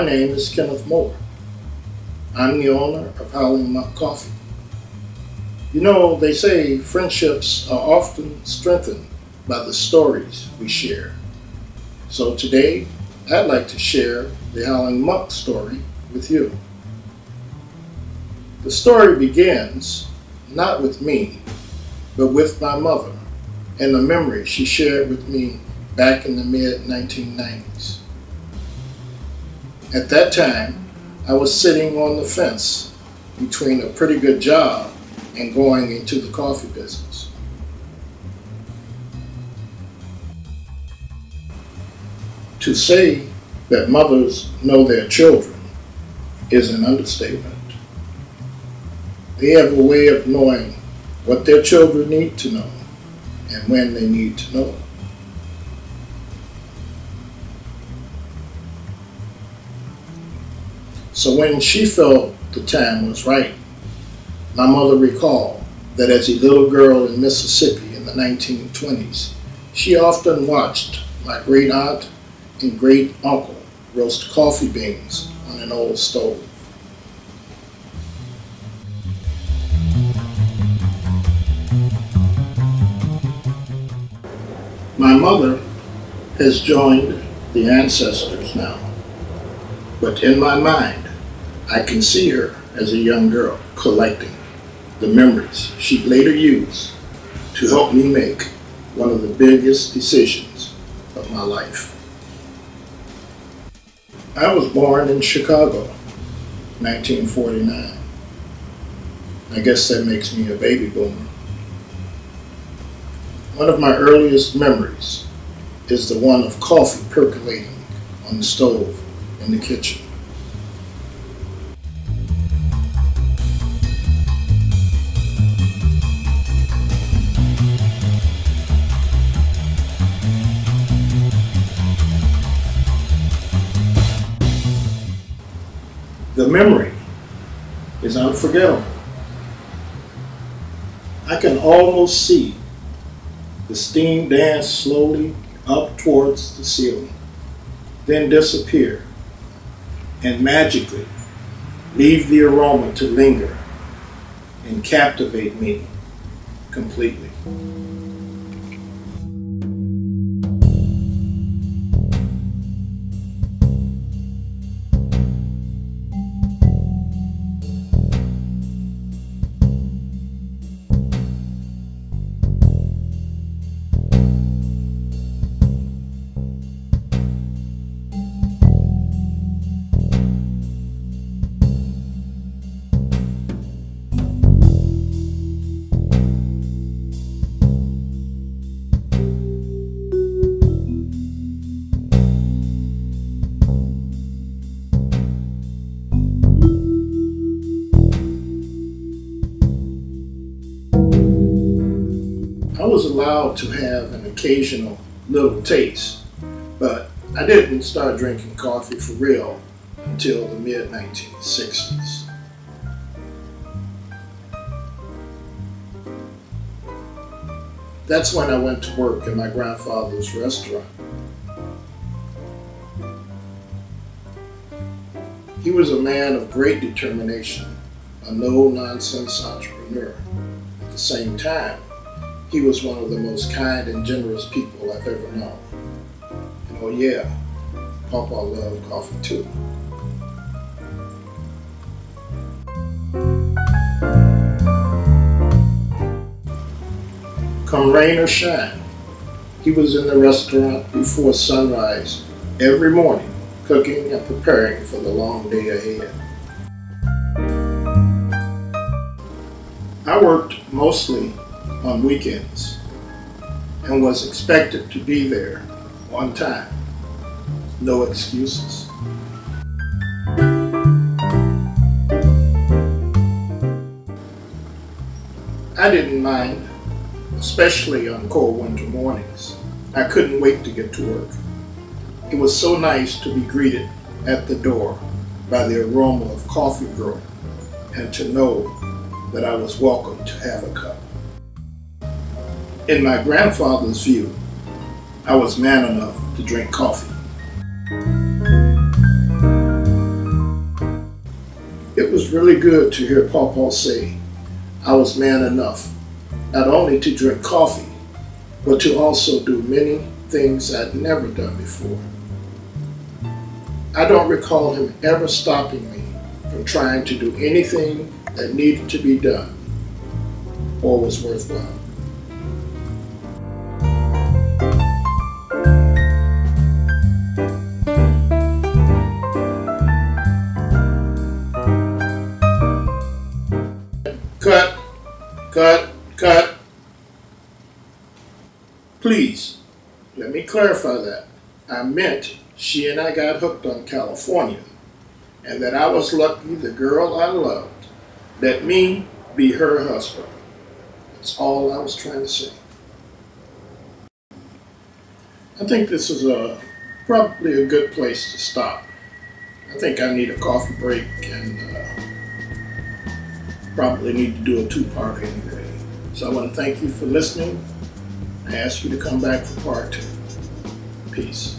My name is Kenneth Moore. I'm the owner of Howling Monk Coffee. You know, they say friendships are often strengthened by the stories we share. So today, I'd like to share the Howling Monk story with you. The story begins not with me, but with my mother and the memory she shared with me back in the mid-1990s. At that time, I was sitting on the fence between a pretty good job and going into the coffee business. To say that mothers know their children is an understatement. They have a way of knowing what their children need to know and when they need to know it. So when she felt the time was right, my mother recalled that as a little girl in Mississippi in the 1920s, she often watched my great aunt and great uncle roast coffee beans on an old stove. My mother has joined the ancestors now, but in my mind, I can see her as a young girl collecting the memories she'd later use to help me make one of the biggest decisions of my life. I was born in Chicago, 1949. I guess that makes me a baby boomer. One of my earliest memories is the one of coffee percolating on the stove in the kitchen. The memory is unforgettable. I can almost see the steam dance slowly up towards the ceiling, then disappear, and magically leave the aroma to linger and captivate me completely. I was allowed to have an occasional little taste, but I didn't start drinking coffee for real until the mid-1960s. That's when I went to work in my grandfather's restaurant. He was a man of great determination, a no-nonsense entrepreneur. At the same time, he was one of the most kind and generous people I've ever known. And oh yeah, Papa loved coffee too. Come rain or shine, he was in the restaurant before sunrise every morning, cooking and preparing for the long day ahead. I worked mostly on weekends and was expected to be there on time. No excuses. I didn't mind, especially on cold winter mornings. I couldn't wait to get to work. It was so nice to be greeted at the door by the aroma of coffee brewing and to know that I was welcome to have a cup. In my grandfather's view, I was man enough to drink coffee. was really good to hear Pawpaw say I was man enough, not only to drink coffee, but to also do many things I'd never done before. I don't recall him ever stopping me from trying to do anything that needed to be done or was worthwhile. Cut, cut, cut. Please, let me clarify that. I meant she and I got hooked on California, and that I was lucky the girl I loved let me be her husband. That's all I was trying to say. I think this is probably a good place to stop. I think I need a coffee break and probably need to do a two-parter anyway. So I want to thank you for listening. I ask you to come back for part 2. Peace.